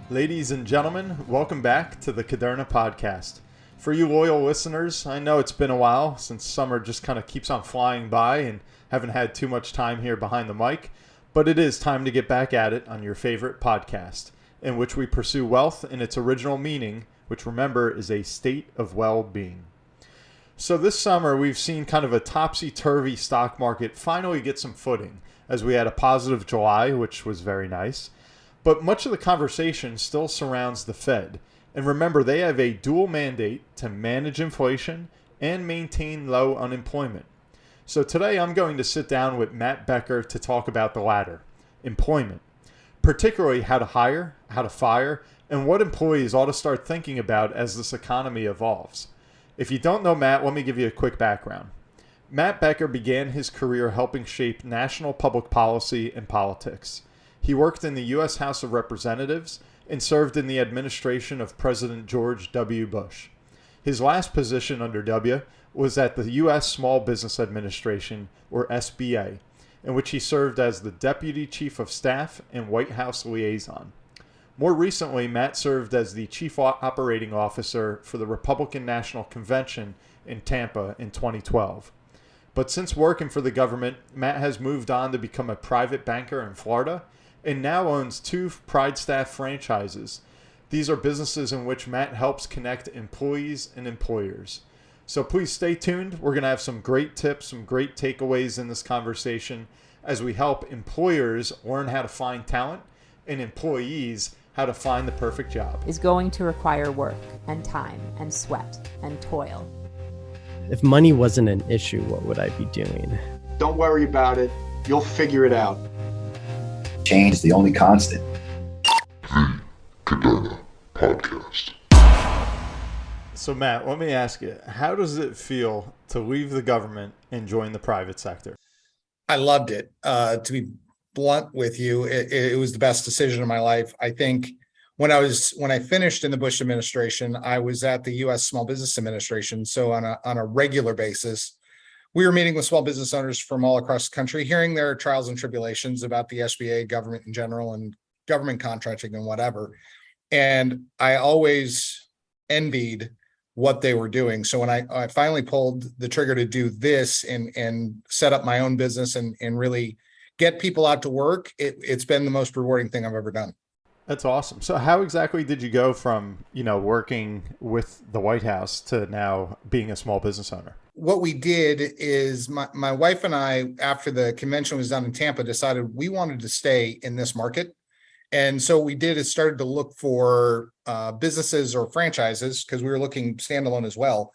Ladies and gentlemen, welcome back to the Caderna Podcast. For you loyal listeners, I know it's been a while since summer just kind of keeps on flying by and haven't had too much time here behind the mic, but it is time to get back at it on your favorite podcast, in which we pursue wealth in its original meaning, which remember is a state of well-being. So this summer, we've seen kind of a topsy-turvy stock market finally get some footing, as we had a positive July, which was very nice. But much of the conversation still surrounds the Fed. And remember, they have a dual mandate to manage inflation and maintain low unemployment. So today I'm going to sit down with Matt Becker to talk about the latter, employment, particularly how to hire, how to fire, and what employees ought to start thinking about as this economy evolves. If you don't know Matt, let me give you a quick background. Matt Becker began his career helping shape national public policy and politics. He worked in the US House of Representatives and served in the administration of President George W. Bush. His last position under W was at the US Small Business Administration, or SBA, in which he served as the Deputy Chief of Staff and White House Liaison. More recently, Matt served as the Chief Operating Officer for the Republican National Convention in Tampa in 2012. But since working for the government, Matt has moved on to become a private banker in Florida and now owns 2 PrideStaff franchises. These are businesses in which Matt helps connect employees and employers. So please stay tuned. We're going to have some great tips, some great takeaways in this conversation as we help employers learn how to find talent and employees how to find the perfect job. Is going to require work and time and sweat and toil. If money wasn't an issue, what would I be doing? Don't worry about it. You'll figure it out. Change is the only constant. The Caderna Podcast. So Matt, let me ask you, how does it feel to leave the government and join the private sector? I loved it. To be blunt with you, it was the best decision of my life. I think when I finished in the Bush administration, I was at the US Small Business Administration. So on a regular basis, we were meeting with small business owners from all across the country, hearing their trials and tribulations about the SBA, government in general, and government contracting and whatever. And I always envied what they were doing. So when I finally pulled the trigger to do this and set up my own business and really get people out to work, it's been the most rewarding thing I've ever done. That's awesome. So how exactly did you go from, working with the White House to now being a small business owner? What we did is my wife and I, after the convention was done in Tampa, decided we wanted to stay in this market. And so what we did is started to look for businesses or franchises, because we were looking standalone as well,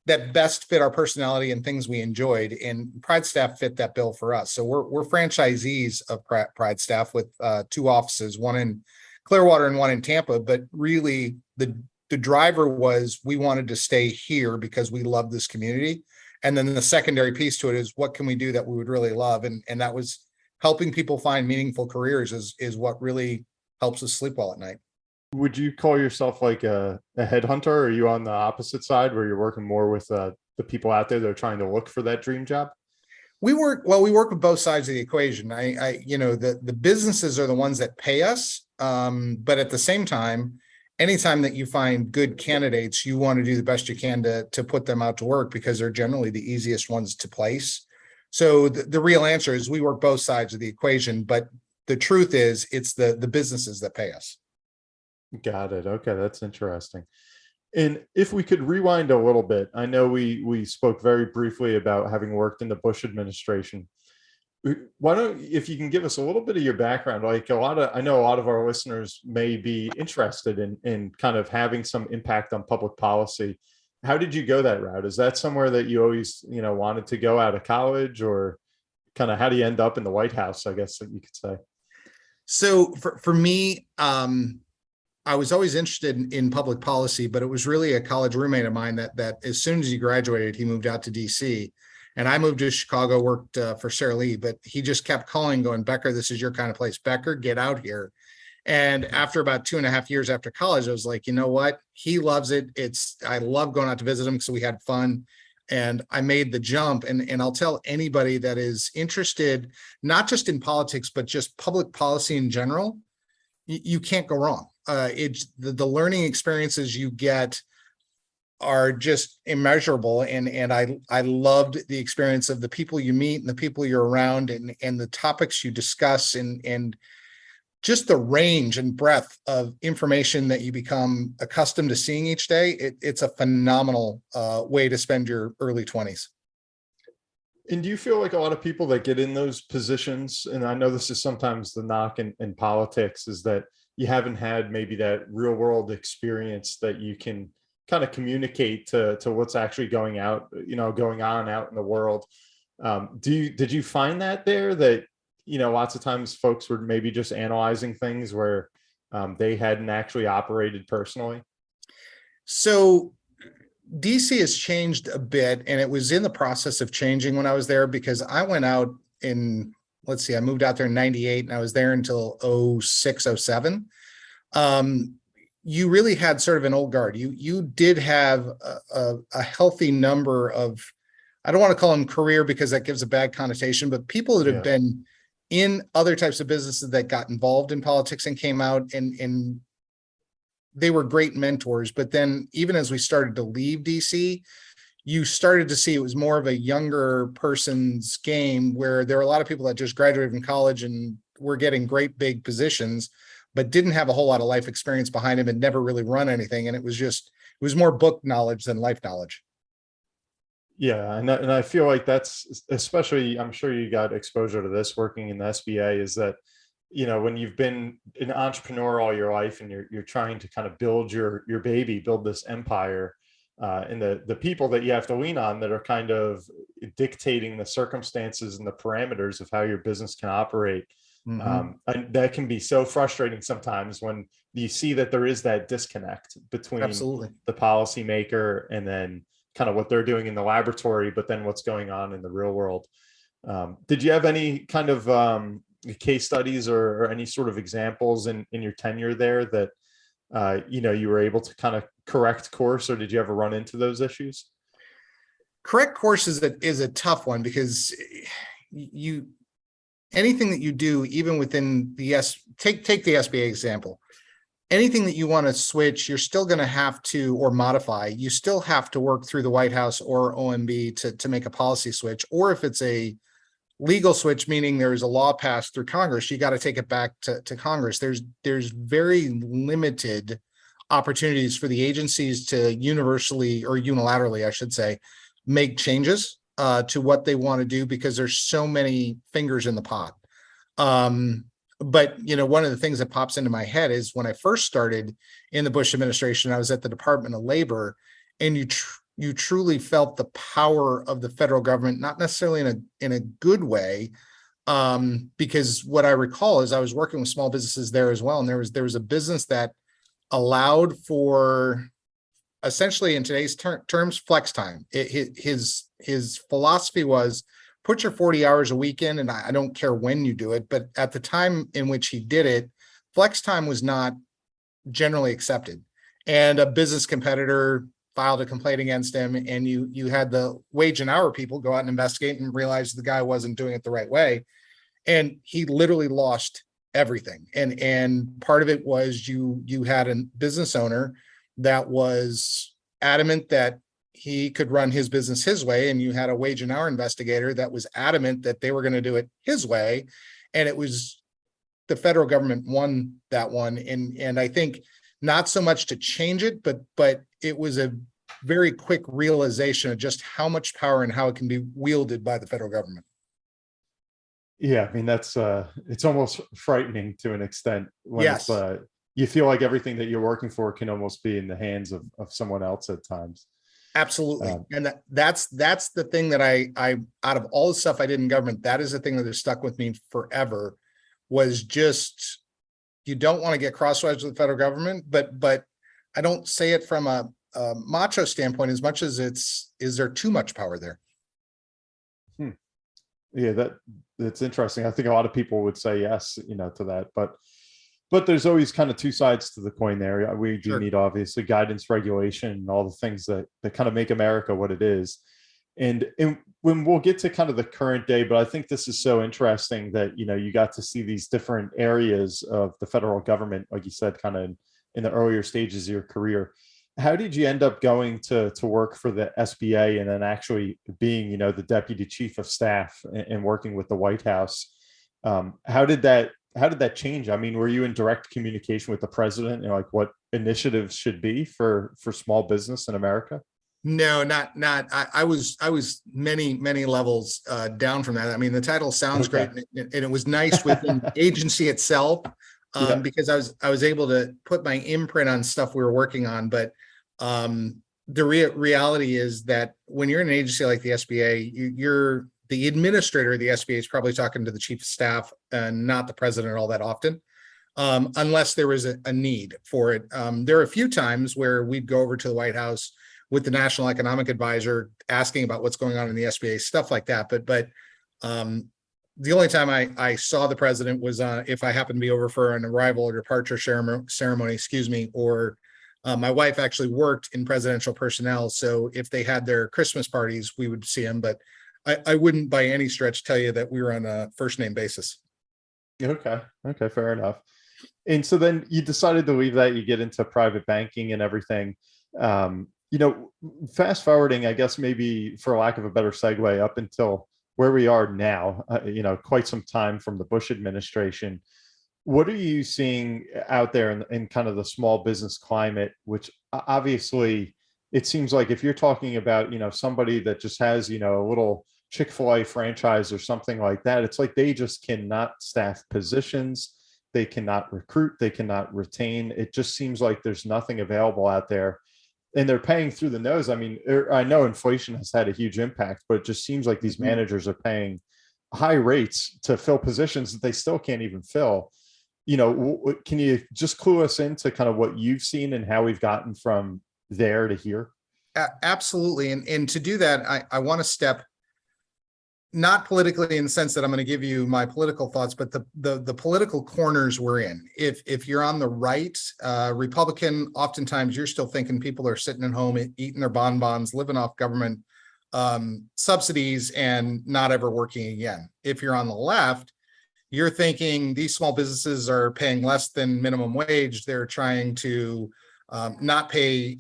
that best fit our personality and things we enjoyed. And PrideStaff fit that bill for us. So we're franchisees of PrideStaff with 2 offices, one in Clearwater and one in Tampa. But really the driver was we wanted to stay here because we love this community. And then the secondary piece to it is what can we do that we would really love? And that was helping people find meaningful careers is what really helps us sleep well at night. Would you call yourself like a headhunter, or are you on the opposite side where you're working more with the people out there that are trying to look for that dream job? We work with both sides of the equation. The businesses are the ones that pay us. But at the same time, anytime that you find good candidates, you want to do the best you can to put them out to work because they're generally the easiest ones to place. So the real answer is we work both sides of the equation, but the truth is it's the businesses that pay us. Got it. Okay, that's interesting. And if we could rewind a little bit, I know we spoke very briefly about having worked in the Bush administration. Why don't, if you can give us a little bit of your background, I know a lot of our listeners may be interested in kind of having some impact on public policy. How did you go that route? Is that somewhere that you always, wanted to go out of college, or kind of how do you end up in the White House, I guess that you could say? So for me, I was always interested in public policy, but it was really a college roommate of mine that as soon as he graduated, he moved out to DC. And I moved to Chicago, worked for Sarah Lee, but he just kept calling, going, Becker, this is your kind of place. Becker, get out here. And after about 2.5 years after college, I was like, you know what? He loves it. I love going out to visit him, so we had fun. And I made the jump. And I'll tell anybody that is interested, not just in politics, but just public policy in general, you can't go wrong. it's the learning experiences you get are just immeasurable. And I loved the experience of the people you meet and the people you're around, and the topics you discuss, and just the range and breadth of information that you become accustomed to seeing each day. It's a phenomenal way to spend your early 20s. And do you feel like a lot of people that get in those positions, and I know this is sometimes the knock in politics, is that you haven't had maybe that real world experience that you can kind of communicate to what's actually going on out in the world. Did you find that there, that, lots of times folks were maybe just analyzing things where they hadn't actually operated personally? So DC has changed a bit, and it was in the process of changing when I was there, because I went out in, I moved out there in 98 and I was there until 06, 07. You really had sort of an old guard. You did have a healthy number of, I don't want to call them career because that gives a bad connotation, but people that have been in other types of businesses that got involved in politics and came out, and they were great mentors. But then even as we started to leave DC, you started to see it was more of a younger person's game, where there were a lot of people that just graduated from college and were getting great big positions, but didn't have a whole lot of life experience behind him and never really run anything. And it was more book knowledge than life knowledge. Yeah. And I feel like that's, especially, I'm sure you got exposure to this working in the SBA, is that, when you've been an entrepreneur all your life and you're trying to kind of build build this empire, and the people that you have to lean on that are kind of dictating the circumstances and the parameters of how your business can operate. And that can be so frustrating sometimes when you see that there is that disconnect between the policymaker and then kind of what they're doing in the laboratory, but then what's going on in the real world. Did you have any kind of case studies or any sort of examples in your tenure there that you were able to kind of correct course, or did you ever run into those issues? Correct course is a tough one, because anything that you do, even within take the SBA example, anything that you want to switch, you're still going to have to, or modify, you still have to work through the White House or OMB to make a policy switch. Or if it's a legal switch, meaning there's a law passed through Congress, you got to take it back to Congress. There's very limited opportunities for the agencies to universally, or unilaterally, I should say, make changes to what they want to do, because there's so many fingers in the pot. But one of the things that pops into my head is when I first started in the Bush administration, I was at the Department of Labor, and you truly felt the power of the federal government, not necessarily in a good way, because what I recall is I was working with small businesses there as well, and there was a business that allowed for, essentially in today's terms, flex time. His philosophy was, put your 40 hours a week in, and I don't care when you do it. But at the time in which he did it, flex time was not generally accepted, and a business competitor filed a complaint against him, and you had the wage and hour people go out and investigate and realize the guy wasn't doing it the right way, and he literally lost everything. And part of it was you had a business owner that was adamant that he could run his business his way, and you had a wage and hour investigator that was adamant that they were going to do it his way. And it was the federal government won that one. And I think not so much to change it, but it was a very quick realization of just how much power and how it can be wielded by the federal government. Yeah, I mean, that's it's almost frightening to an extent when you feel like everything that you're working for can almost be in the hands of someone else at times. Absolutely. And that's the thing that I out of all the stuff I did in government, that is the thing that has stuck with me forever, was just, you don't want to get crosswise with the federal government, but I don't say it from a macho standpoint as much as is there too much power there? Yeah, that's interesting. I think a lot of people would say yes, to that, but there's always kind of two sides to the coin there. We do need, obviously, guidance, regulation, and all the things that kind of make America what it is. And when we'll get to kind of the current day, but I think this is so interesting that, you got to see these different areas of the federal government, like you said, kind of in the earlier stages of your career. How did you end up going to work for the SBA and then actually being, the deputy chief of staff and working with the White House? How did that change? I mean, were you in direct communication with the president and like what initiatives should be for small business in America? No, not. I was many levels down from that. I mean, the title sounds Okay. great, and it was nice within the agency itself, Yeah. because I was able to put my imprint on stuff we were working on. But the reality is that when you're in an agency like the SBA, you're the administrator of the SBA is probably talking to the chief of staff and not the president all that often, unless there was a need for it. There are a few times where we'd go over to the White House with the National Economic Advisor asking about what's going on in the SBA, stuff like that. But the only time I saw the president was if I happened to be over for an arrival or departure ceremony, or my wife actually worked in presidential personnel. So if they had their Christmas parties, we would see him. But I wouldn't by any stretch tell you that we were on a first name basis. Okay, fair enough. And so then you decided to leave that, you get into private banking and everything. Fast forwarding, I guess maybe for lack of a better segue, up until where we are now, quite some time from the Bush administration. What are you seeing out there in kind of the small business climate, which obviously it seems like if you're talking about, somebody that just has, a little Chick-fil-A franchise or something like that, it's like they just cannot staff positions. They cannot recruit. They cannot retain. It just seems like there's nothing available out there. And they're paying through the nose. I mean, I know inflation has had a huge impact, but it just seems like these managers are paying high rates to fill positions that they still can't even fill. Can you just clue us into kind of what you've seen and how we've gotten from there to here? Absolutely. And to do that, I want to step not politically in the sense that I'm going to give you my political thoughts, but the political corners we're in. If you're on the right, Republican, oftentimes you're still thinking people are sitting at home eating their bonbons, living off government subsidies and not ever working again. If you're on the left, you're thinking these small businesses are paying less than minimum wage. They're trying to not pay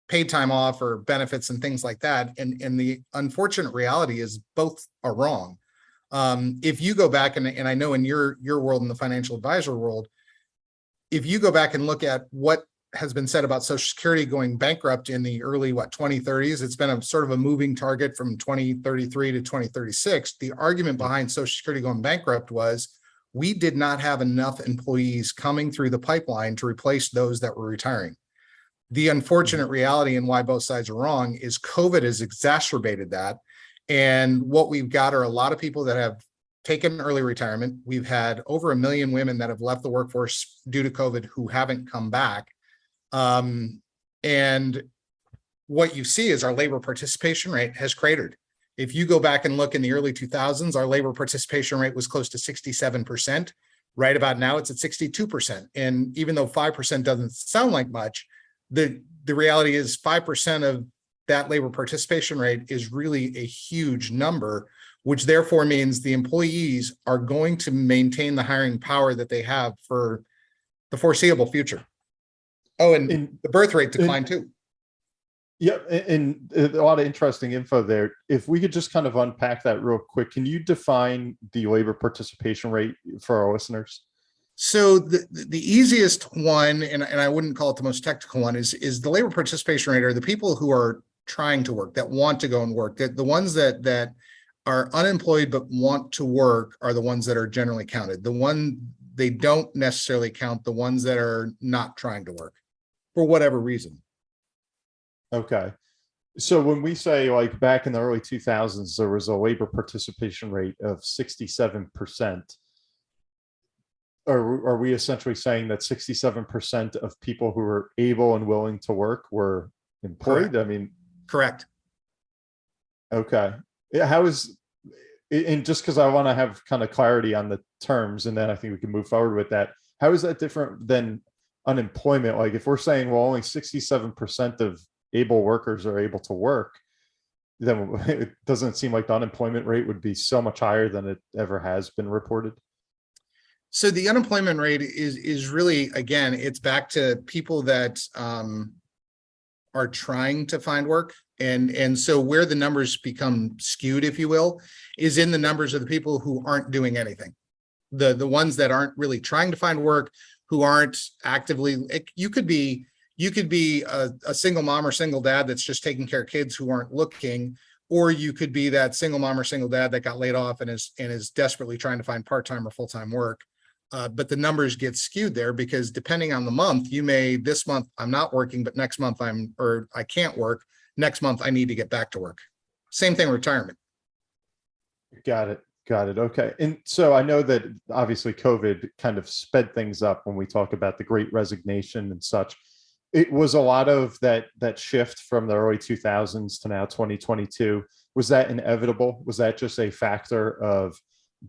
paid time off or benefits and things like that. And the unfortunate reality is both are wrong. If you go back and I know in your world, in the financial advisor world, if you go back and look at what has been said about Social Security going bankrupt in the early 2030s, it's been a sort of a moving target from 2033 to 2036. The argument behind Social Security going bankrupt was we did not have enough employees coming through the pipeline to replace those that were retiring. The unfortunate reality and why both sides are wrong is COVID has exacerbated that. And what we've got are a lot of people that have taken early retirement. We've had over 1 million women that have left the workforce due to COVID who haven't come back. And what you see is our labor participation rate has cratered. If you go back and look in the early 2000s, our labor participation rate was close to 67%. Right about now, it's at 62%. And even though 5% doesn't sound like much, the reality is 5% of that labor participation rate is really a huge number, which therefore means the employees are going to maintain the hiring power that they have for the foreseeable future. Oh, and the birth rate declined too. Yeah, and a lot of interesting info there. If we could just kind of unpack that real quick, can you define the labor participation rate for our listeners? So the easiest one, and I wouldn't call it the most technical one, is the labor participation rate are the people who are trying to work, that want to go and work. That the ones that are unemployed but want to work are the ones that are generally counted. The one they don't necessarily count, the ones that are not trying to work for whatever reason. Okay. So when we say like back in the early 2000s, there was a labor participation rate of 67%. Are we essentially saying that 67% of people who are able and willing to work were employed? Correct. I mean, correct. Okay. How is, and just because I want to have kind of clarity on the terms, and then I think we can move forward with that. How is that different than unemployment? Like if we're saying, well, only 67% of able workers are able to work, then it doesn't seem like the unemployment rate would be so much higher than it ever has been reported. So the unemployment rate is really, again, it's back to people that are trying to find work. And so where the numbers become skewed, if you will, is in the numbers of the people who aren't doing anything. The ones that aren't really trying to find work, who aren't actively, you could be a single mom or single dad that's just taking care of kids who aren't looking, or you could be that single mom or single dad that got laid off and is desperately trying to find part-time or full-time work. But the numbers get skewed there because depending on the month, this month I'm not working, but next month I can't work. Next month I need to get back to work. Same thing with retirement. Got it. Okay. And so I know that obviously COVID kind of sped things up when we talk about the Great Resignation and such. It was a lot of that shift from the early 2000s to now 2022. Was that inevitable? Was that just a factor of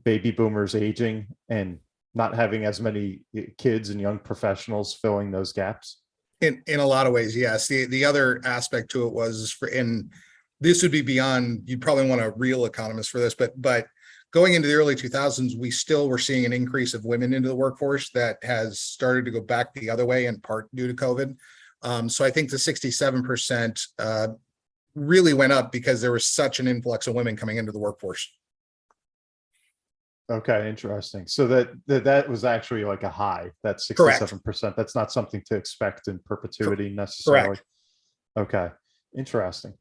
baby boomers aging and not having as many kids and young professionals filling those gaps? In a lot of ways, yes. The other aspect to it was and this would be beyond, you'd probably want a real economist for this, but going into the early 2000s, we still were seeing an increase of women into the workforce that has started to go back the other way, in part due to COVID. So I think the 67% really went up because there was such an influx of women coming into the workforce. Okay, interesting. So that was actually like a high, that 67%. That's not something to expect in perpetuity necessarily. Correct. Okay, interesting.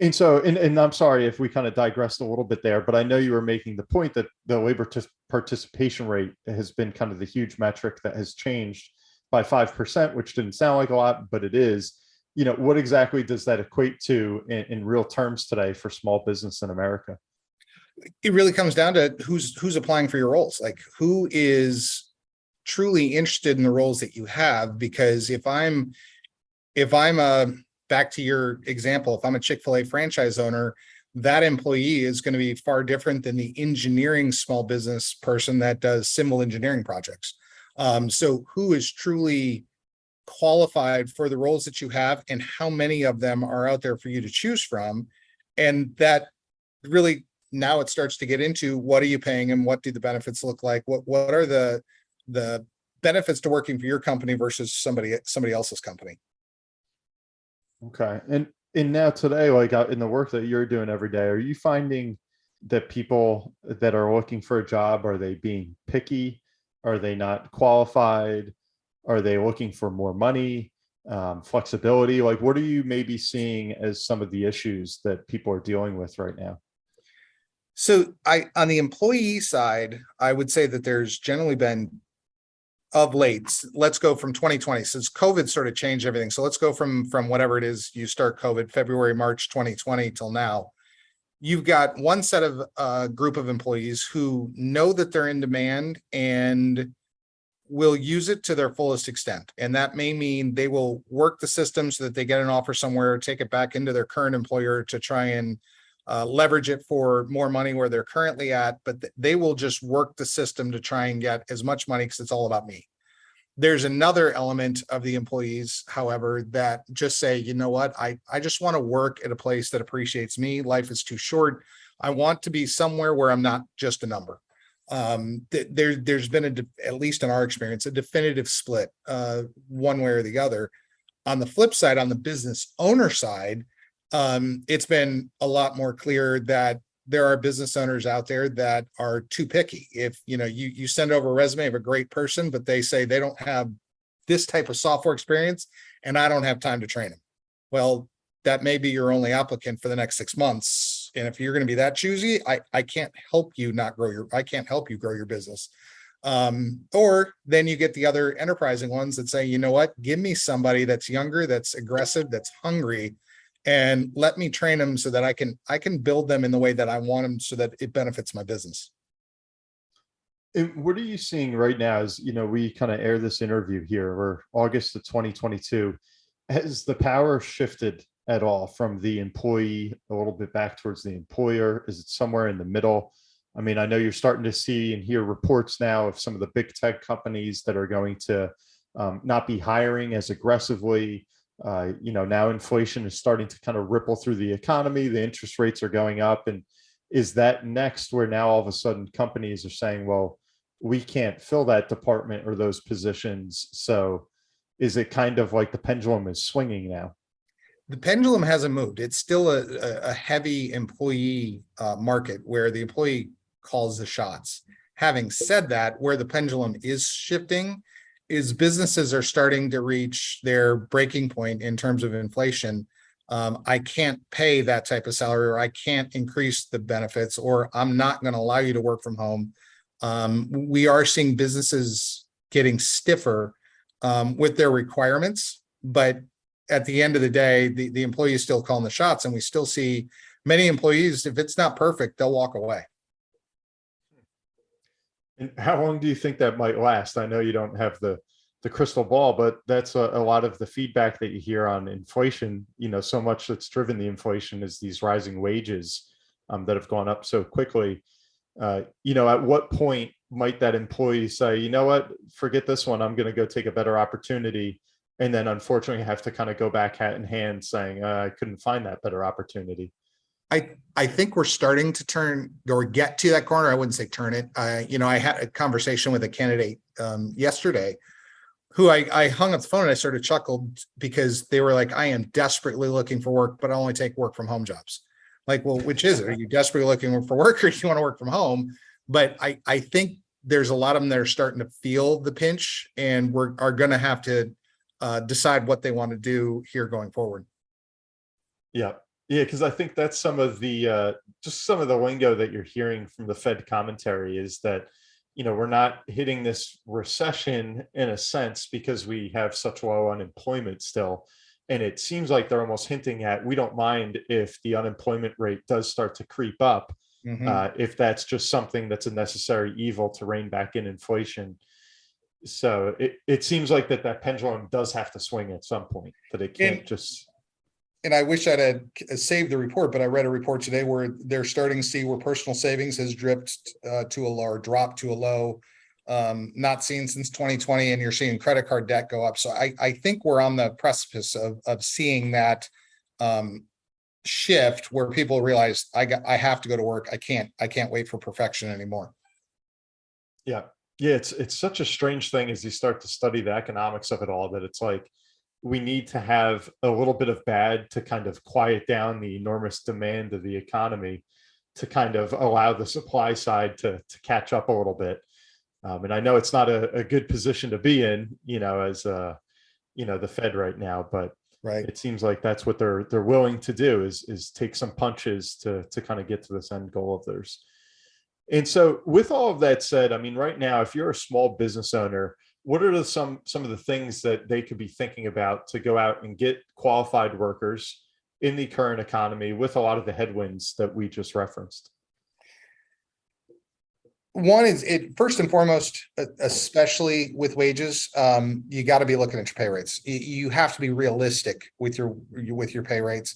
And so, and I'm sorry if we kind of digressed a little bit there, but I know you were making the point that the labor participation rate has been kind of the huge metric that has changed by 5%, which didn't sound like a lot, but it is. What exactly does that equate to in real terms today for small business in America? It really comes down to who's applying for your roles, like who is truly interested in the roles that you have. Because if I'm back to your example, if I'm a Chick-fil-A franchise owner, that employee is going to be far different than the engineering small business person that does civil engineering projects. So who is truly qualified for the roles that you have, and how many of them are out there for you to choose from? And that really, now it starts to get into, what are you paying and what do the benefits look like? What are the benefits to working for your company versus somebody else's company? Okay. And now today, like in the work that you're doing every day, are you finding that people that are looking for a job, are they being picky? Are they not qualified? Are they looking for more money, flexibility? Like, what are you maybe seeing as some of the issues that people are dealing with right now? So on the employee side, I would say that there's generally been, of late, let's go from 2020, since COVID sort of changed everything. So let's go from whatever it is, you start COVID, February, March 2020 till now. You've got one set of group of employees who know that they're in demand and will use it to their fullest extent. And that may mean they will work the system so that they get an offer somewhere, take it back into their current employer to try and leverage it for more money where they're currently at, but they will just work the system to try and get as much money because it's all about me. There's another element of the employees, however, that just say, you know what, I just want to work at a place that appreciates me. Life is too short. I want to be somewhere where I'm not just a number. There's been, at least in our experience, a definitive split one way or the other. On the flip side, on the business owner side, it's been a lot more clear that there are business owners out there that are too picky. If you send over a resume of a great person, but they say they don't have this type of software experience and I don't have time to train them. Well, that may be your only applicant for the next 6 months. And if you're going to be that choosy, I can't help you I can't help you grow your business. Or then you get the other enterprising ones that say, you know what, give me somebody that's younger, that's aggressive, that's hungry, and let me train them so that I can build them in the way that I want them so that it benefits my business. And what are you seeing right now as, we kind of air this interview here, or August of 2022, has the power shifted at all from the employee a little bit back towards the employer? Is it somewhere in the middle? I mean, I know you're starting to see and hear reports now of some of the big tech companies that are going to not be hiring as aggressively. Now inflation is starting to kind of ripple through the economy. The interest rates are going up. And is that next where now all of a sudden companies are saying, well, we can't fill that department or those positions. So is it kind of like the pendulum is swinging now? The pendulum hasn't moved. It's still a heavy employee market where the employee calls the shots. Having said that, where the pendulum is shifting is businesses are starting to reach their breaking point in terms of inflation. I can't pay that type of salary, or I can't increase the benefits, or I'm not going to allow you to work from home. We are seeing businesses getting stiffer with their requirements, but at the end of the day, the employee is still calling the shots, and we still see many employees, if it's not perfect, they'll walk away. And how long do you think that might last? I know you don't have the crystal ball, but that's a lot of the feedback that you hear on inflation. So much that's driven the inflation is these rising wages that have gone up so quickly. At what point might that employee say, you know what, forget this one, I'm going to go take a better opportunity, and then unfortunately have to kind of go back hat in hand saying, I couldn't find that better opportunity? I think we're starting to turn or get to that corner. I wouldn't say turn it. I had a conversation with a candidate yesterday who I hung up the phone and I sort of chuckled because they were like, I am desperately looking for work, but I only take work from home jobs. Like, well, which is it? Are you desperately looking for work, or do you want to work from home? But I think there's a lot of them that are starting to feel the pinch, and are going to have to decide what they want to do here going forward. Yeah, because I think that's some of the just some of the lingo that you're hearing from the Fed commentary is that, we're not hitting this recession in a sense because we have such low unemployment still. And it seems like they're almost hinting at, we don't mind if the unemployment rate does start to creep up, if that's just something that's a necessary evil to rein back in inflation. So it seems like that pendulum does have to swing at some point, that it can't just. And I wish I'd had saved the report, but I read a report today where they're starting to see where personal savings has dropped to a low, not seen since 2020, and you're seeing credit card debt go up. So I think we're on the precipice of seeing that shift where people realize I have to go to work. I can't wait for perfection anymore. Yeah. It's such a strange thing as you start to study the economics of it all, that it's like, we need to have a little bit of bad to kind of quiet down the enormous demand of the economy, to kind of allow the supply side to catch up a little bit. And I know it's not a good position to be in, as the Fed right now, but right, it seems like that's what they're willing to do is take some punches to kind of get to this end goal of theirs. And so with all of that said, I mean, right now, if you're a small business owner, what are some of the things that they could be thinking about to go out and get qualified workers in the current economy with a lot of the headwinds that we just referenced? One is, first and foremost, especially with wages, you got to be looking at your pay rates. You have to be realistic with your pay rates.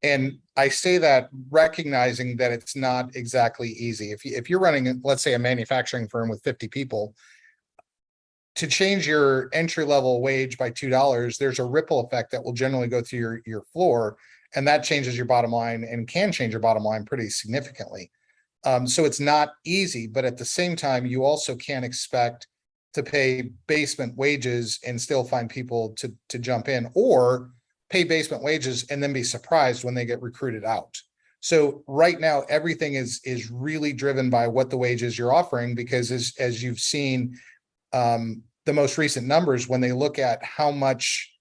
And I say that recognizing that it's not exactly easy. If you're running, let's say, a manufacturing firm with 50 people, to change your entry level wage by $2, there's a ripple effect that will generally go through your floor, and that changes your bottom line and can change your bottom line pretty significantly. So it's not easy, but at the same time, you also can't expect to pay basement wages and still find people to jump in, or pay basement wages and then be surprised when they get recruited out. So right now, everything is really driven by what the wages you're offering, because as you've seen, the most recent numbers, when they look at how much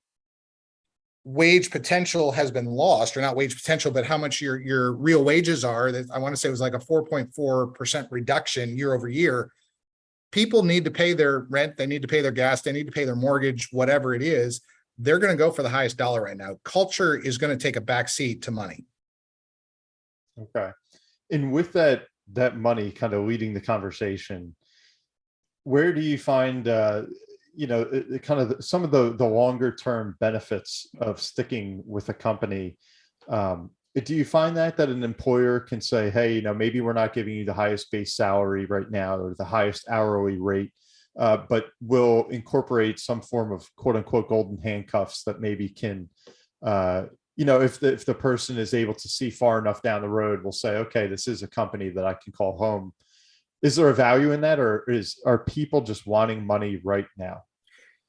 wage potential has been lost, or not wage potential, but how much your real wages are, that I want to say it was like a 4.4% reduction year over year. People need to pay their rent, they need to pay their gas, they need to pay their mortgage, whatever it is. They're going to go for the highest dollar right now. Culture is going to take a back seat to money. Okay. And with that money kind of leading the conversation, where do you find, kind of some of the longer term benefits of sticking with a company? Do you find that an employer can say, hey, maybe we're not giving you the highest base salary right now or the highest hourly rate, but we'll incorporate some form of quote unquote golden handcuffs that maybe can, if the person is able to see far enough down the road, we'll say, okay, this is a company that I can call home. Is there a value in that, or are people just wanting money right now?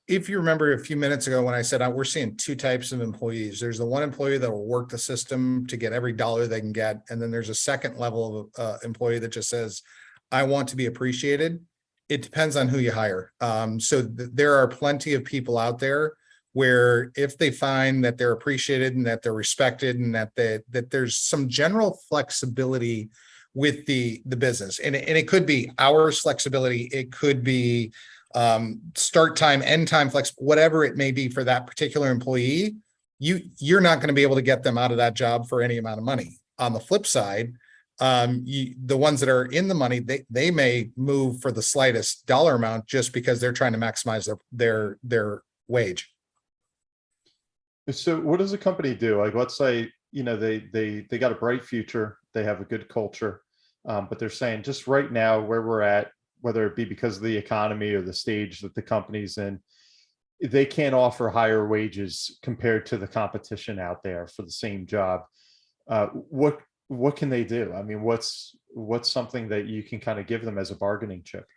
If you remember a few minutes ago when I said we're seeing two types of employees, there's the one employee that will work the system to get every dollar they can get. And then there's a second level of employee that just says, I want to be appreciated. It depends on who you hire. There are plenty of people out there where if they find that they're appreciated and that they're respected and that there's some general flexibility with the business, and it could be hours flexibility, it could be start time, end time flex, whatever it may be for that particular employee, you're not going to be able to get them out of that job for any amount of money. On the flip side, the ones that are in the money, they may move for the slightest dollar amount just because they're trying to maximize their wage. So what does a company do? Like, let's say, they got a bright future, they have a good culture, but they're saying just right now where we're at, whether it be because of the economy or the stage that the company's in, they can't offer higher wages compared to the competition out there for the same job. What can they do? I mean, what's something that you can kind of give them as a bargaining chip?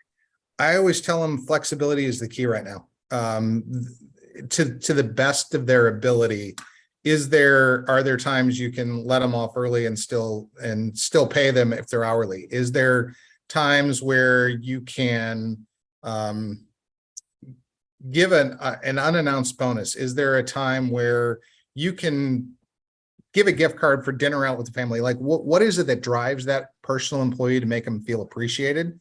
I always tell them flexibility is the key right now. To the best of their ability, are there times you can let them off early and still pay them if they're hourly? Is there times where you can give an unannounced bonus? Is there a time where you can give a gift card for dinner out with the family? Like, what is it that drives that personal employee to make them feel appreciated?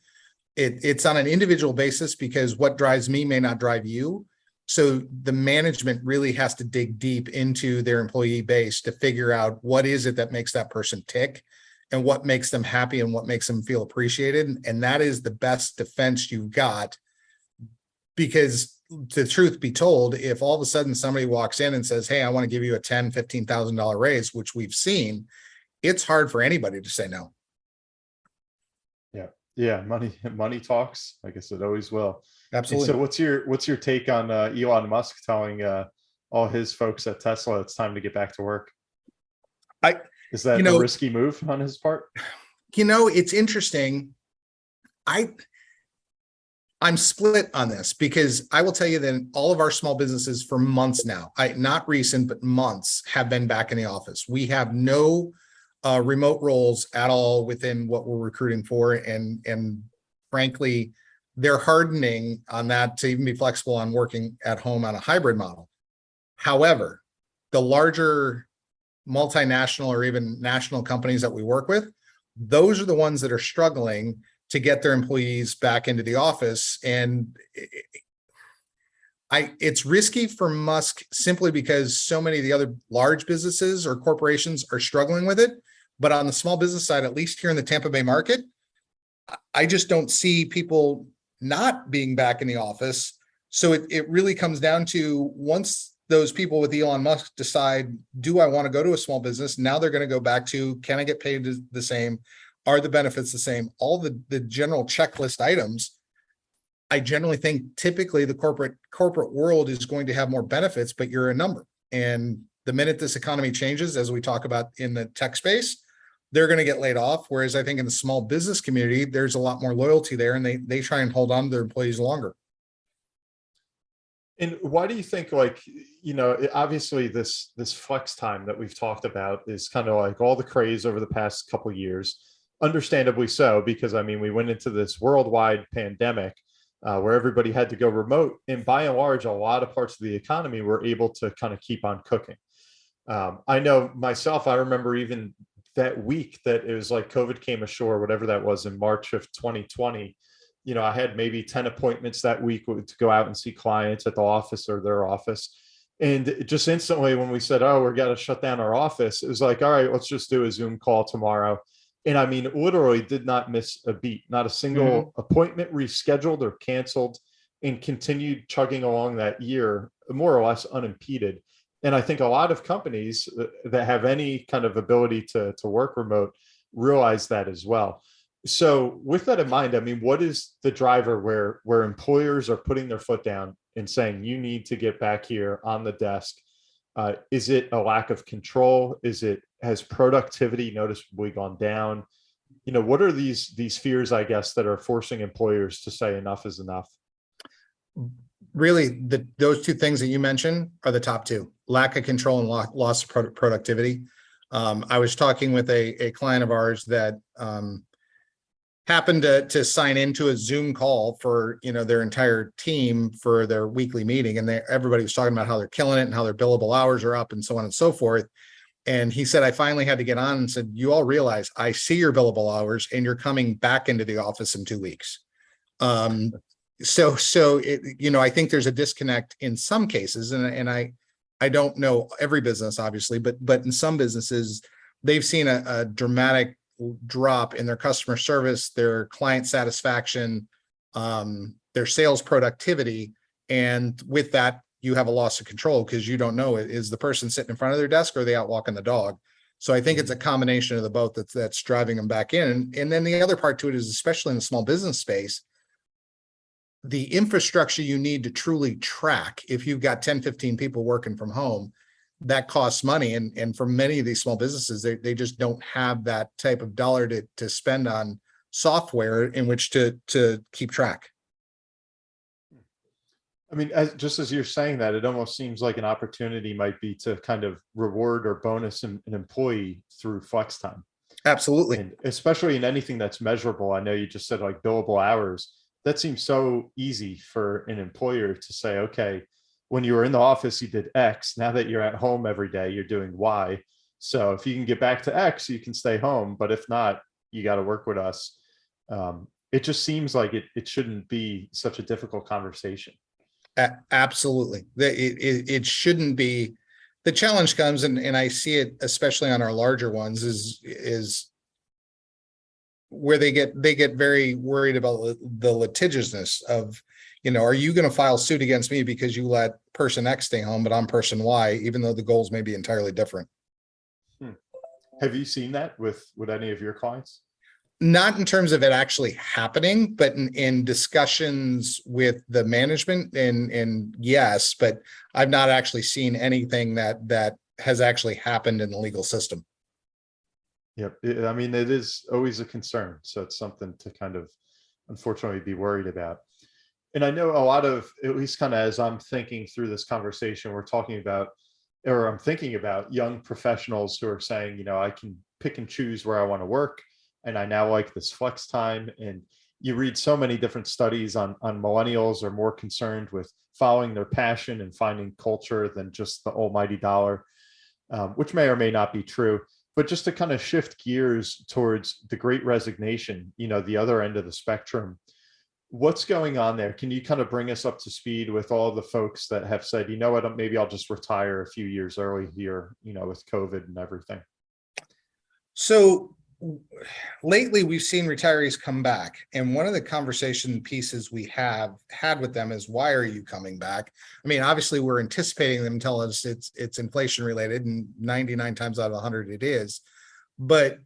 It's on an individual basis, because what drives me may not drive you. So the management really has to dig deep into their employee base to figure out what is it that makes that person tick and what makes them happy and what makes them feel appreciated. And that is the best defense you've got, because the truth be told, if all of a sudden somebody walks in and says, hey, I want to give you a $10,000, $15,000 raise, which we've seen, it's hard for anybody to say no. Yeah. Money talks. I guess it always will. Absolutely. And so what's your take on Elon Musk telling all his folks at Tesla it's time to get back to work? Is that a risky move on his part? It's interesting. I'm split on this, because I will tell you that all of our small businesses for months now, not recent, but months, have been back in the office. We have no remote roles at all within what we're recruiting for. And frankly, they're hardening on that to even be flexible on working at home on a hybrid model. However, the larger multinational or even national companies that we work with, those are the ones that are struggling to get their employees back into the office. And it's risky for Musk simply because so many of the other large businesses or corporations are struggling with it. But on the small business side, at least here in the Tampa Bay market, I just don't see people not being back in the office. So it really comes down to, once those people with Elon Musk decide, do I want to go to a small business? Now they're going to go back to, can I get paid the same? Are the benefits the same? All the general checklist items. I generally think typically the corporate world is going to have more benefits, but you're a number. And the minute this economy changes, as we talk about in the tech space, they're going to get laid off. Whereas I think in the small business community, there's a lot more loyalty there, and they try and hold on to their employees longer. And why do you think, obviously this flex time that we've talked about is kind of like all the craze over the past couple of years, understandably so, because we went into this worldwide pandemic where everybody had to go remote, and by and large, a lot of parts of the economy were able to kind of keep on cooking. I know myself, I remember even that week that it was like COVID came ashore, whatever that was, in March of 2020, I had maybe 10 appointments that week to go out and see clients at the office or their office. And just instantly when we said, oh, we're going to shut down our office, it was like, all right, let's just do a Zoom call tomorrow. And literally did not miss a beat, not a single appointment rescheduled or canceled, and continued chugging along that year, more or less unimpeded. And I think a lot of companies that have any kind of ability to work remote realize that as well. So with that in mind, what is the driver where employers are putting their foot down and saying, you need to get back here on the desk? Is it a lack of control? Has productivity noticeably gone down? What are these fears, I guess, that are forcing employers to say enough is enough? Really, those two things that you mentioned are the top two: lack of control and loss of productivity. I was talking with a client of ours that happened to sign into a Zoom call for their entire team for their weekly meeting, and everybody was talking about how they're killing it and how their billable hours are up and so on and so forth. And he said, I finally had to get on and said, you all realize I see your billable hours and you're coming back into the office in 2 weeks. So I think there's a disconnect in some cases, and I don't know every business, obviously, but in some businesses, they've seen a dramatic drop in their customer service, their client satisfaction, their sales productivity. And with that, you have a loss of control because you don't know, is the person sitting in front of their desk or are they out walking the dog? So I think it's a combination of the both that's driving them back in. And then the other part to it is, especially in the small business space, the infrastructure you need to truly track, if you've got 10, 15 people working from home, that costs money. And for many of these small businesses, they just don't have that type of dollar to spend on software in which to keep track. I mean, just as you're saying that, it almost seems like an opportunity might be to kind of reward or bonus an employee through flex time. Absolutely. And especially in anything that's measurable. I know you just said like billable hours. That seems so easy for an employer to say, okay, when you were in the office, you did X. Now that you're at home every day, you're doing Y. So if you can get back to X, you can stay home. But if not, you got to work with us. It just seems like it shouldn't be such a difficult conversation. Absolutely. It shouldn't be. The challenge comes, and I see it especially on our larger ones, is where they get very worried about the litigiousness of, are you going to file suit against me because you let person X stay home, but I'm person Y, even though the goals may be entirely different. Have you seen that with any of your clients? Not in terms of it actually happening, but in discussions with the management, and yes, but I've not actually seen anything that has actually happened in the legal system. Yep. I mean, it is always a concern. So it's something to kind of, unfortunately, be worried about. And I know a lot of, at least kind of as I'm thinking through this conversation, we're talking about, or I'm thinking about young professionals who are saying, I can pick and choose where I want to work. And I now like this flex time. And you read so many different studies on millennials are more concerned with following their passion and finding culture than just the almighty dollar, which may or may not be true. But just to kind of shift gears towards the Great Resignation, the other end of the spectrum, what's going on there? Can you kind of bring us up to speed with all the folks that have said, what, maybe I'll just retire a few years early here, with COVID and everything? So lately we've seen retirees come back, and one of the conversation pieces we have had with them is, why are you coming back? I mean, obviously we're anticipating them tell us it's inflation related, and 99 times out of 100 it is, but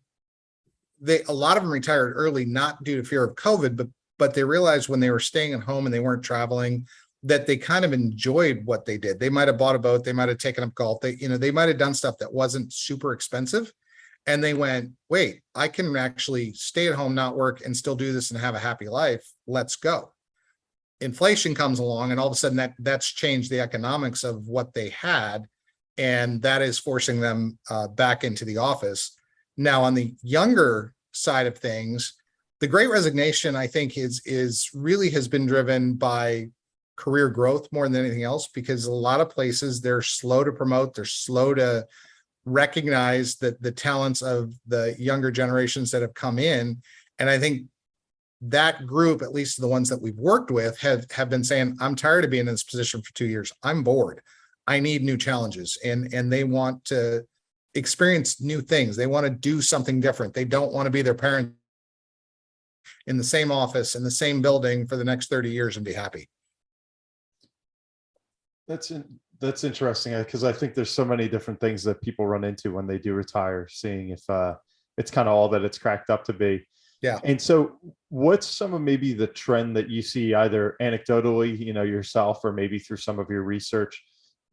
a lot of them retired early, not due to fear of COVID, but they realized when they were staying at home and they weren't traveling, that they kind of enjoyed what they did. They might have bought a boat, they might have taken up golf, they might have done stuff that wasn't super expensive. And they went, wait, I can actually stay at home, not work, and still do this and have a happy life. Let's go. Inflation comes along, and all of a sudden that's changed the economics of what they had. And that is forcing them back into the office. Now, on the younger side of things, the Great Resignation, I think, is really has been driven by career growth more than anything else, because a lot of places they're slow to promote, they're slow to recognize that the talents of the younger generations that have come in. And I think that group, at least the ones that we've worked with, have been saying, I'm tired of being in this position for 2 years. I'm bored. I need new challenges. And they want to experience new things. They want to do something different. They don't want to be their parent in the same office, in the same building for the next 30 years and be happy. That's interesting, because I think there's so many different things that people run into when they do retire, seeing if it's kind of all that it's cracked up to be. Yeah. And so what's some of maybe the trend that you see, either anecdotally, yourself, or maybe through some of your research?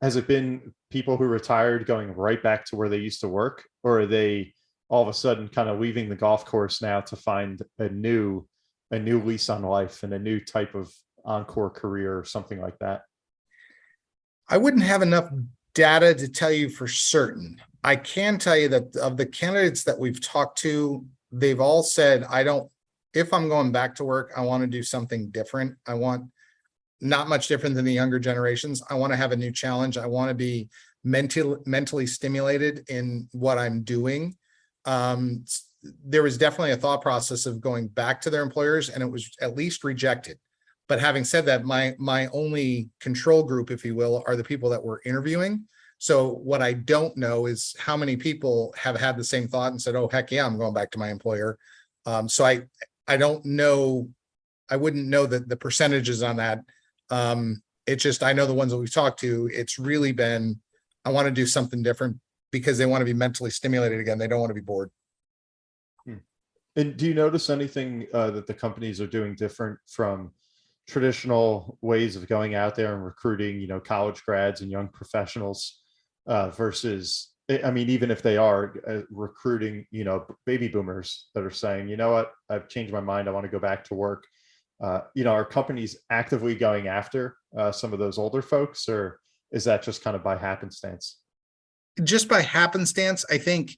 Has it been people who retired going right back to where they used to work, or are they all of a sudden kind of leaving the golf course now to find a new lease on life and a new type of encore career or something like that? I wouldn't have enough data to tell you for certain. I can tell you that of the candidates that we've talked to, they've all said, if I'm going back to work, I want to do something different. I want not much different than the younger generations. I want to have a new challenge. I want to be mentally stimulated in what I'm doing. There was definitely a thought process of going back to their employers, and it was at least rejected. But having said that, my only control group, if you will, are the people that we're interviewing. So what I don't know is how many people have had the same thought and said, oh, heck yeah, I'm going back to my employer. So I don't know. I wouldn't know the percentages on that. It's just, I know the ones that we've talked to, it's really been, I want to do something different because they want to be mentally stimulated again. They don't want to be bored. And do you notice anything that the companies are doing different from traditional ways of going out there and recruiting, college grads and young professionals versus, I mean, even if they are recruiting, baby boomers that are saying, you know what, I've changed my mind, I want to go back to work. Are companies actively going after some of those older folks, or is that just kind of by happenstance? Just by happenstance, I think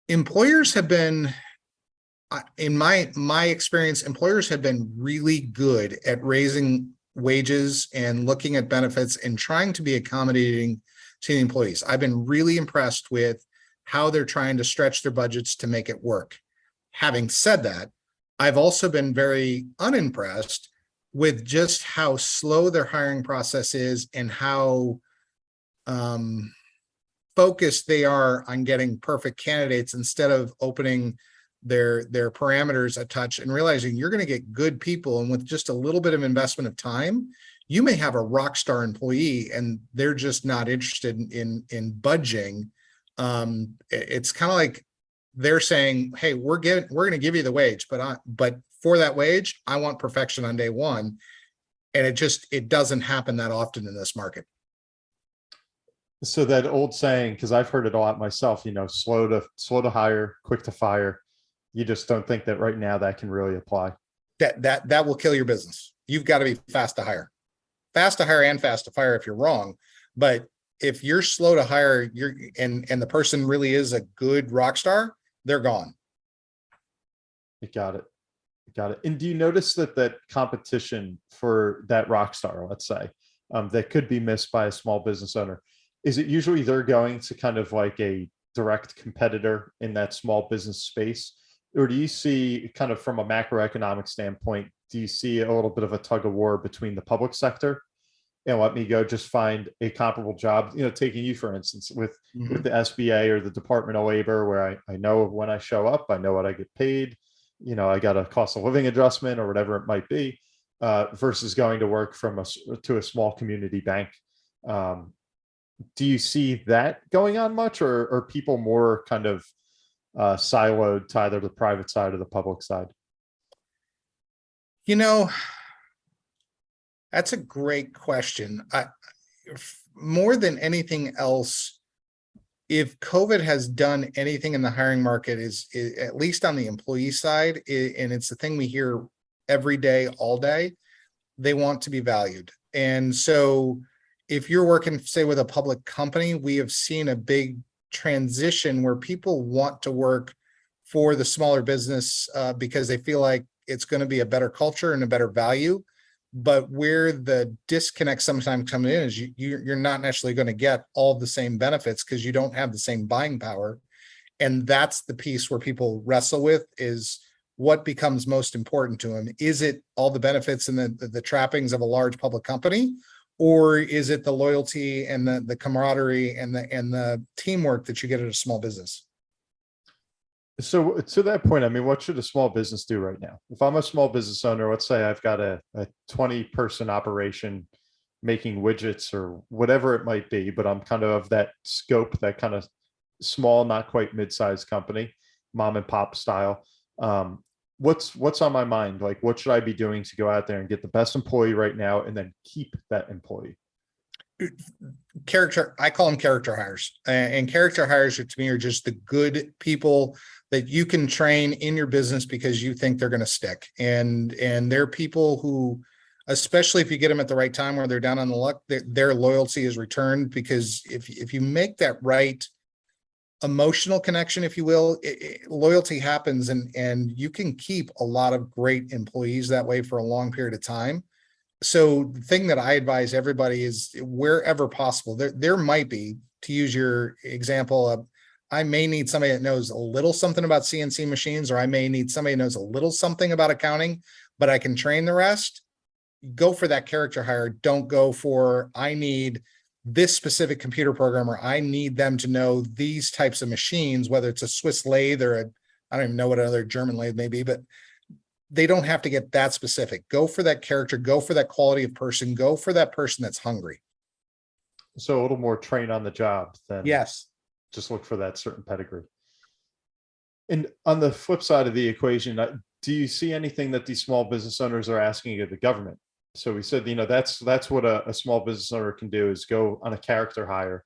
employers have been, in my experience, employers have been really good at raising wages and looking at benefits and trying to be accommodating to the employees. I've been really impressed with how they're trying to stretch their budgets to make it work. Having said that, I've also been very unimpressed with just how slow their hiring process is and how focused they are on getting perfect candidates instead of opening their parameters a touch and realizing you're going to get good people. And with just a little bit of investment of time, you may have a rock star employee and they're just not interested in budging. It's kind of like they're saying, hey, we're going to give you the wage, but for that wage, I want perfection on day one. And it doesn't happen that often in this market. So that old saying, because I've heard it a lot myself, slow to hire, quick to fire. You just don't think that right now that can really apply. That will kill your business. You've got to be fast to hire and fast to fire if you're wrong. But if you're slow to hire, and the person really is a good rock star, they're gone. You got it. And do you notice that competition for that rock star, let's say, that could be missed by a small business owner, is it usually they're going to kind of like a direct competitor in that small business space? Or do you see, kind of from a macroeconomic standpoint, do you see a little bit of a tug of war between the public sector and let me go just find a comparable job, taking you, for instance, with the SBA or the Department of Labor, where I know when I show up, I know what I get paid, I got a cost of living adjustment or whatever it might be, versus going to work to a small community bank. Do you see that going on much, or are people more kind of siloed to either the private side or the public side? That's a great question. More than anything else, if COVID has done anything in the hiring market, is at least on the employee side, and it's the thing we hear every day, all day, they want to be valued. And so if you're working, say, with a public company, we have seen a big transition where people want to work for the smaller business because they feel like it's going to be a better culture and a better value. But where the disconnect sometimes comes in is you're not necessarily going to get all the same benefits because you don't have the same buying power. And that's the piece where people wrestle with, is what becomes most important to them. Is it all the benefits and the trappings of a large public company? Or is it the loyalty and the camaraderie and the teamwork that you get at a small business? So to that point, I mean, what should a small business do right now? If I'm a small business owner, let's say I've got a 20-person operation making widgets or whatever it might be, but I'm kind of that scope, that kind of small, not quite mid-sized company, mom and pop style. What's on my mind? Like, what should I be doing to go out there and get the best employee right now and then keep that employee? I call them character hires, and character hires to me are just the good people that you can train in your business because you think they're going to stick. And they're people who, especially if you get them at the right time where they're down on the luck, their loyalty is returned, because if you make that right emotional connection, if you will, loyalty happens, and you can keep a lot of great employees that way for a long period of time. So the thing that I advise everybody is, wherever possible, there might be, to use your example of, I may need somebody that knows a little something about CNC machines, or I may need somebody who knows a little something about accounting, but I can train the rest. Go for that character hire. Don't go for, I need this specific computer programmer. I need them to know these types of machines, whether it's a Swiss lathe or I don't even know what another German lathe may be, but they don't have to get that specific. Go for that character, go for that quality of person, go for that person that's hungry. So a little more train on the job than Yes. just look for that certain pedigree. And on the flip side of the equation, do you see anything that these small business owners are asking of the government? So we said, that's what a small business owner can do, is go on a character hire.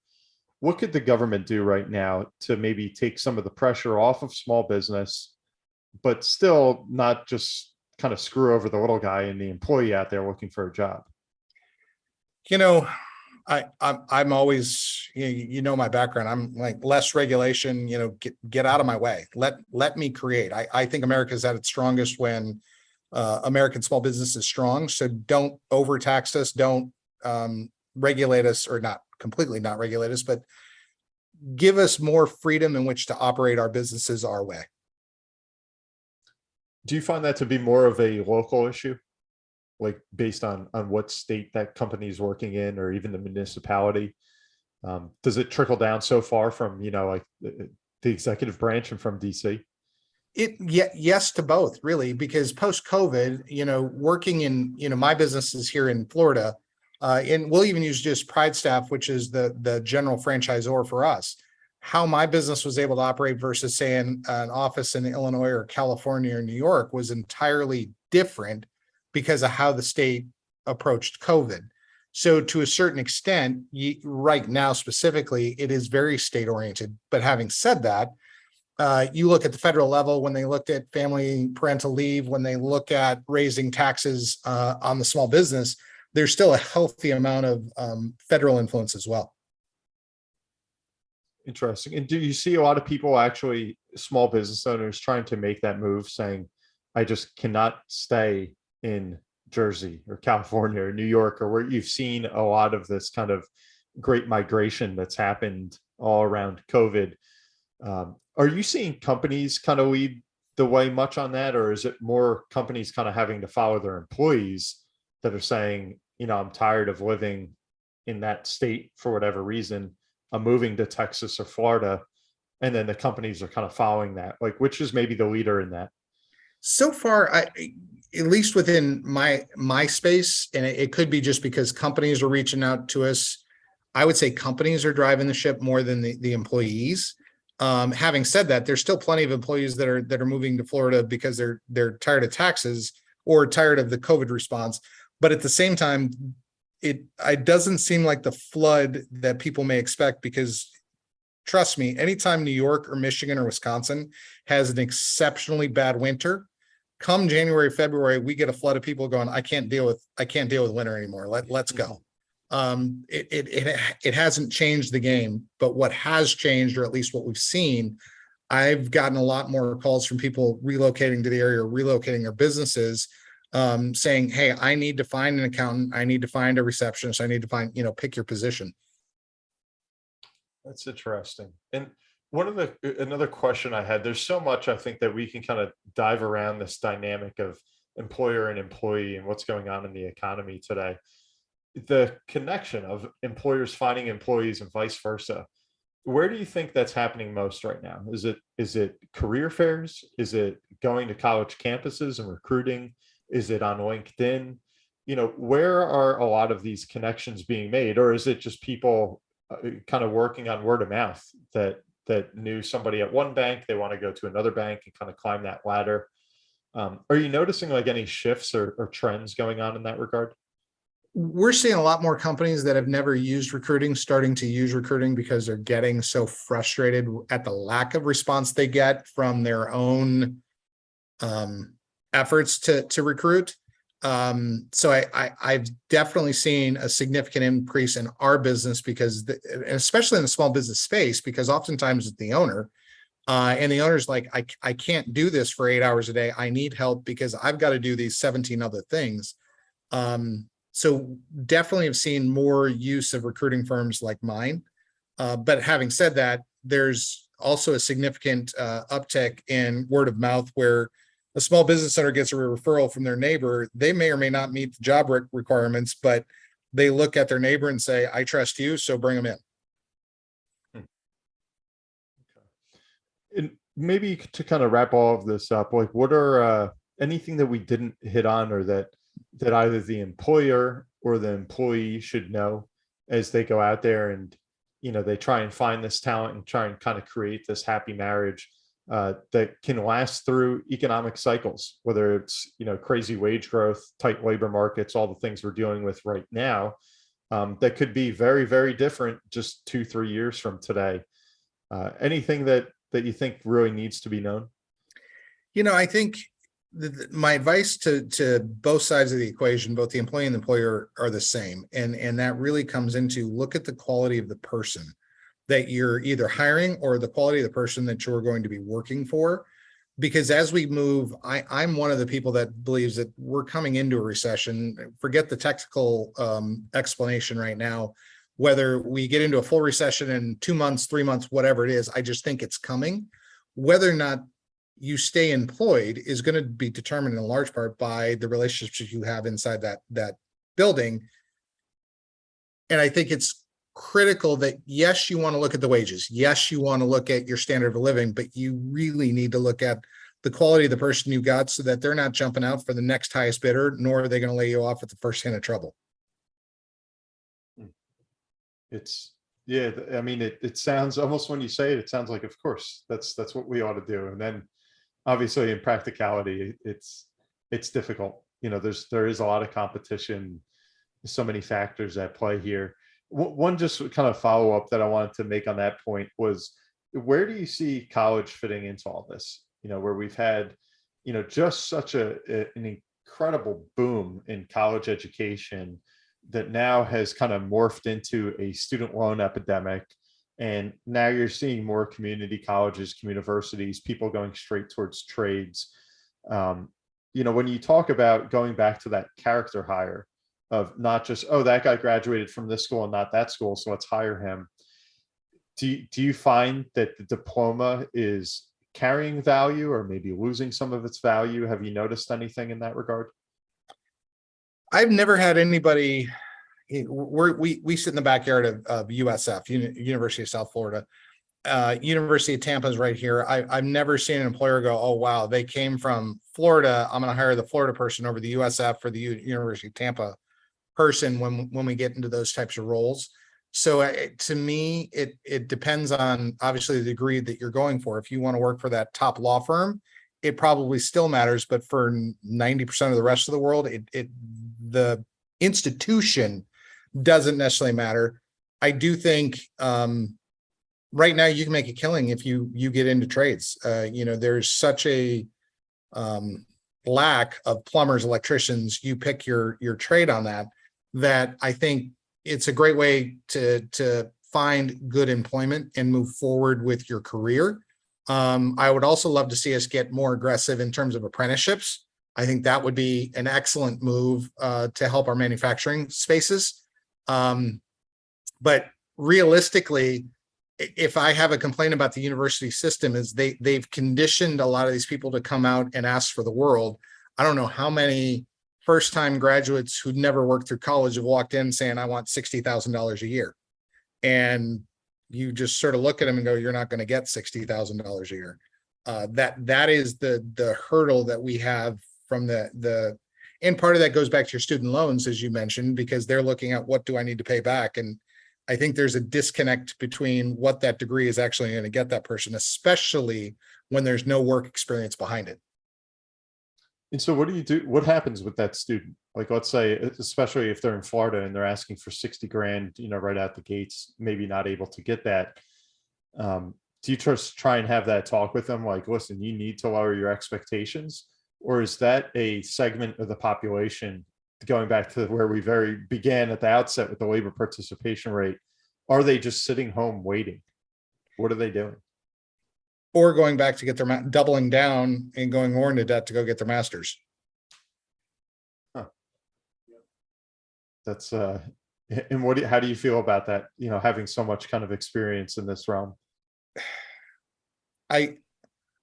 What could the government do right now to maybe take some of the pressure off of small business, but still not just kind of screw over the little guy and the employee out there looking for a job? I'm always, my background. I'm like, less regulation, get out of my way. Let me create. I think America's at its strongest when American small business is strong. So don't overtax us. Don't regulate us, or not completely not regulate us, but give us more freedom in which to operate our businesses our way. Do you find that to be more of a local issue, like based on what state that company is working in, or even the municipality? Does it trickle down so far from, like the executive branch and from DC? Yes to both, really, because post-COVID, working in, my business is here in Florida, and we'll even use just PrideStaff, which is the general franchisor for us. How my business was able to operate versus, say, an office in Illinois or California or New York was entirely different because of how the state approached COVID. So to a certain extent, right now specifically, it is very state oriented. But having said that, you look at the federal level, when they looked at family parental leave, when they look at raising taxes on the small business, there's still a healthy amount of federal influence as well. Interesting. And do you see a lot of people, actually small business owners, trying to make that move, saying, I just cannot stay in Jersey or California or New York, or where you've seen a lot of this kind of great migration that's happened all around COVID? Are you seeing companies kind of lead the way much on that, or is it more companies kind of having to follow their employees that are saying, I'm tired of living in that state for whatever reason, I'm moving to Texas or Florida, and then the companies are kind of following that? Like, which is maybe the leader in that? So far, at least within my space, and it could be just because companies are reaching out to us, I would say companies are driving the ship more than the employees. Having said that, there's still plenty of employees that are moving to Florida because they're tired of taxes or tired of the COVID response. But at the same time, it doesn't seem like the flood that people may expect, because trust me, anytime New York or Michigan or Wisconsin has an exceptionally bad winter, come January, February, we get a flood of people going, I can't deal with winter anymore. Let's go. It hasn't changed the game, but what has changed, or at least what we've seen, I've gotten a lot more calls from people relocating to the area, or relocating their businesses, saying, hey, I need to find an accountant, I need to find a receptionist, I need to find, pick your position. That's interesting. And another question I had, there's so much I think that we can kind of dive around this dynamic of employer and employee and what's going on in the economy today. The connection of employers finding employees and vice versa. Where do you think that's happening most right now? Is it career fairs? Is it going to college campuses and recruiting? Is it on LinkedIn? Where are a lot of these connections being made? Or is it just people kind of working on word of mouth that knew somebody at one bank, they want to go to another bank and kind of climb that ladder? Are you noticing like any shifts or trends going on in that regard? We're seeing a lot more companies that have never used recruiting starting to use recruiting because they're getting so frustrated at the lack of response they get from their own efforts to recruit. So I've definitely seen a significant increase in our business because, especially in the small business space, because oftentimes it's the owner. And the owner's like, I can't do this for 8 hours a day. I need help because I've got to do these 17 other things. So definitely have seen more use of recruiting firms like mine. But having said that, there's also a significant uptick in word of mouth where a small business owner gets a referral from their neighbor. They may or may not meet the job requirements, but they look at their neighbor and say, I trust you, so bring them in. And maybe to kind of wrap all of this up, like what are anything that we didn't hit on, or that either the employer or the employee should know as they go out there and, they try and find this talent and try and kind of create this happy marriage that can last through economic cycles, whether it's, crazy wage growth, tight labor markets, all the things we're dealing with right now, that could be very, very different just 2-3 years from today. Anything that you think really needs to be known? I think my advice to both sides of the equation, both the employee and the employer, are the same. And that really comes into look at the quality of the person that you're either hiring or the quality of the person that you're going to be working for. Because as we move, I'm one of the people that believes that we're coming into a recession. Forget the technical explanation right now, whether we get into a full recession in 2 months, 3 months, whatever it is. I just think it's coming. Whether or not you stay employed is going to be determined in large part by the relationships you have inside that building. And I think it's critical that, yes, you want to look at the wages. Yes, you want to look at your standard of living, but you really need to look at the quality of the person you got so that they're not jumping out for the next highest bidder, nor are they going to lay you off at the first hint of trouble. I mean, it sounds almost, when you say it, it sounds like, of course, that's what we ought to do. And then obviously in practicality, it's difficult. There is a lot of competition, so many factors at play here. One just kind of follow up that I wanted to make on that point was, where do you see college fitting into all this? Where we've had, just such an incredible boom in college education that now has kind of morphed into a student loan epidemic. And now you're seeing more community colleges, universities, people going straight towards trades. When you talk about going back to that character hire of not just, oh, that guy graduated from this school and not that school, so let's hire him. Do you find that the diploma is carrying value or maybe losing some of its value? Have you noticed anything in that regard? I've never had anybody. We sit in the backyard of USF, University of South Florida. University of Tampa is right here. I've never seen an employer go, oh, wow, they came from Florida, I'm going to hire the Florida person over the USF or the University of Tampa person when we get into those types of roles. So to me, it depends on obviously the degree that you're going for. If you want to work for that top law firm, it probably still matters, but for 90% of the rest of the world, the institution doesn't necessarily matter. I do think right now you can make a killing if you get into trades. There's such a lack of plumbers, electricians. You pick your trade on that I think it's a great way to find good employment and move forward with your career. I would also love to see us get more aggressive in terms of apprenticeships. I think that would be an excellent move to help our manufacturing spaces. But realistically, if I have a complaint about the university system, is they've conditioned a lot of these people to come out and ask for the world. I don't know how many first-time graduates who'd never worked through college have walked in saying, I want $60,000 a year. And you just sort of look at them and go, you're not going to get $60,000 a year. That is the hurdle that we have from and part of that goes back to your student loans, as you mentioned, because they're looking at what do I need to pay back. And I think there's a disconnect between what that degree is actually going to get that person, especially when there's no work experience behind it. And so what do you do? What happens with that student? Like, let's say, especially if they're in Florida and they're asking for 60 grand, right out the gates, maybe not able to get that. Do you just try and have that talk with them? Like, listen, you need to lower your expectations, or is that a segment of the population, going back to where we very began at the outset with the labor participation rate? Are they just sitting home waiting? What are they doing? Or going back to get their doubling down and going more into debt to go get their master's. That's and how do you feel about that? Having so much kind of experience in this realm. I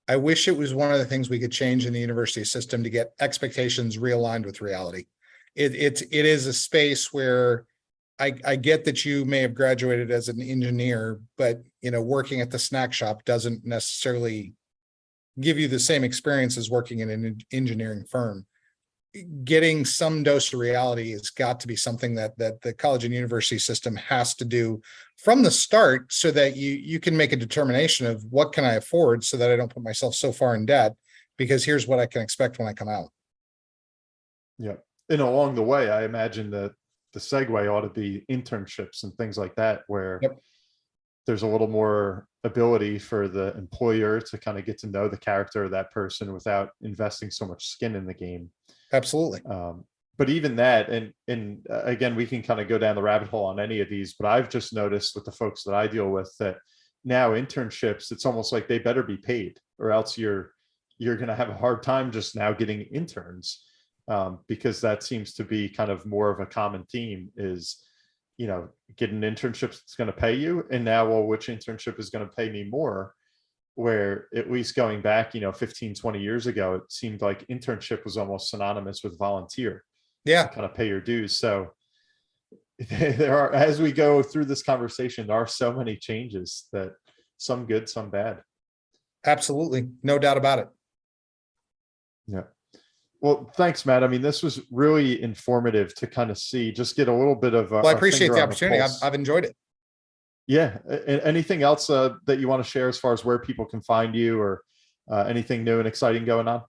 wish it was one of the things we could change in the university system to get expectations realigned with reality. It is a space where I get that you may have graduated as an engineer, but working at the snack shop doesn't necessarily give you the same experience as working in an engineering firm. Getting some dose of reality has got to be something that the college and university system has to do from the start, so that you can make a determination of what can I afford, so that I don't put myself so far in debt, because here's what I can expect when I come out. Yeah. And along the way, I imagine that the segue ought to be internships and things like that, where there's a little more ability for the employer to kind of get to know the character of that person without investing so much skin in the game. Absolutely. But even that, and again, we can kind of go down the rabbit hole on any of these, but I've just noticed with the folks that I deal with that now internships, it's almost like they better be paid, or else you're going to have a hard time just now getting interns, because that seems to be kind of more of a common theme is, get an internship that's going to pay you. And now, well, which internship is going to pay me more? Where at least going back, 15, 20 years ago, it seemed like internship was almost synonymous with volunteer. Yeah. Kind of pay your dues. So there are, as we go through this conversation, there are so many changes, that some good, some bad. Absolutely. No doubt about it. Yeah. Well, thanks, Matt. I mean, this was really informative to kind of just get a little bit of. Well, I appreciate the opportunity. I've enjoyed it. Yeah. Anything else that you want to share as far as where people can find you, or anything new and exciting going on?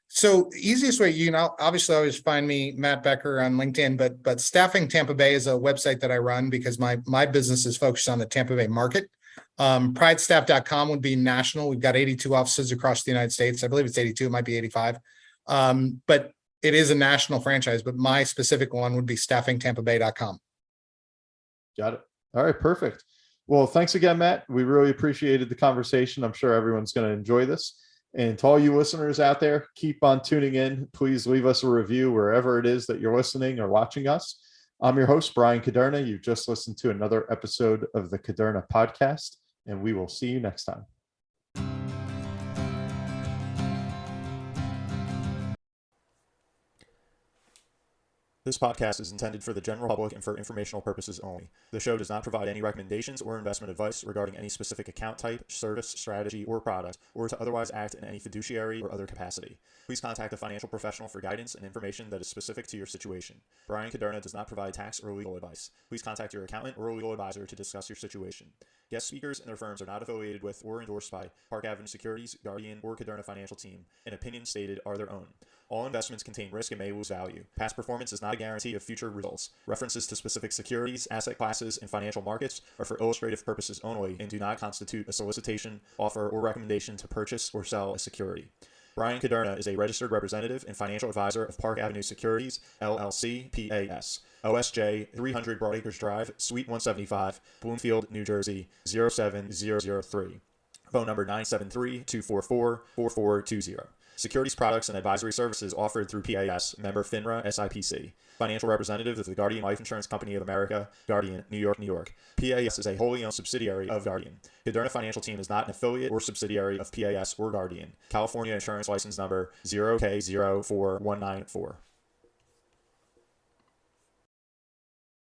So easiest way, obviously always find me, Matt Becker, on LinkedIn, but Staffing Tampa Bay is a website that I run because my business is focused on the Tampa Bay market. PrideStaff.com would be national. We've got 82 offices across the United States. I believe it's 82, it might be 85. But it is a national franchise, but my specific one would be staffingtampabay.com. Got it. All right, perfect. Well, thanks again, Matt. We really appreciated the conversation. I'm sure everyone's going to enjoy this. And to all you listeners out there, keep on tuning in. Please leave us a review wherever it is that you're listening or watching us. I'm your host, Brian Caderna. You've just listened to another episode of the Caderna Podcast, and we will see you next time. This podcast is intended for the general public and for informational purposes only. The show does not provide any recommendations or investment advice regarding any specific account type, service, strategy, or product, or to otherwise act in any fiduciary or other capacity. Please contact a financial professional for guidance and information that is specific to your situation. Brian Caderna does not provide tax or legal advice. Please contact your accountant or legal advisor to discuss your situation. Guest speakers and their firms are not affiliated with or endorsed by Park Avenue Securities, Guardian, or Caderna Financial Team, and opinions stated are their own. All investments contain risk and may lose value. Past performance is not a guarantee of future results. References to specific securities, asset classes, and financial markets are for illustrative purposes only and do not constitute a solicitation, offer, or recommendation to purchase or sell a security. Brian Caderna is a registered representative and financial advisor of Park Avenue Securities, LLC, PAS. OSJ 300 Broadacres Drive, Suite 175, Bloomfield, New Jersey, 07003. Phone number 973-244-4420. Securities products and advisory services offered through PAS, member FINRA SIPC. Financial representative of the Guardian Life Insurance Company of America, Guardian, New York, New York. PAS is a wholly owned subsidiary of Guardian. Caderna Financial Team is not an affiliate or subsidiary of PAS or Guardian. California Insurance License Number 0K04194.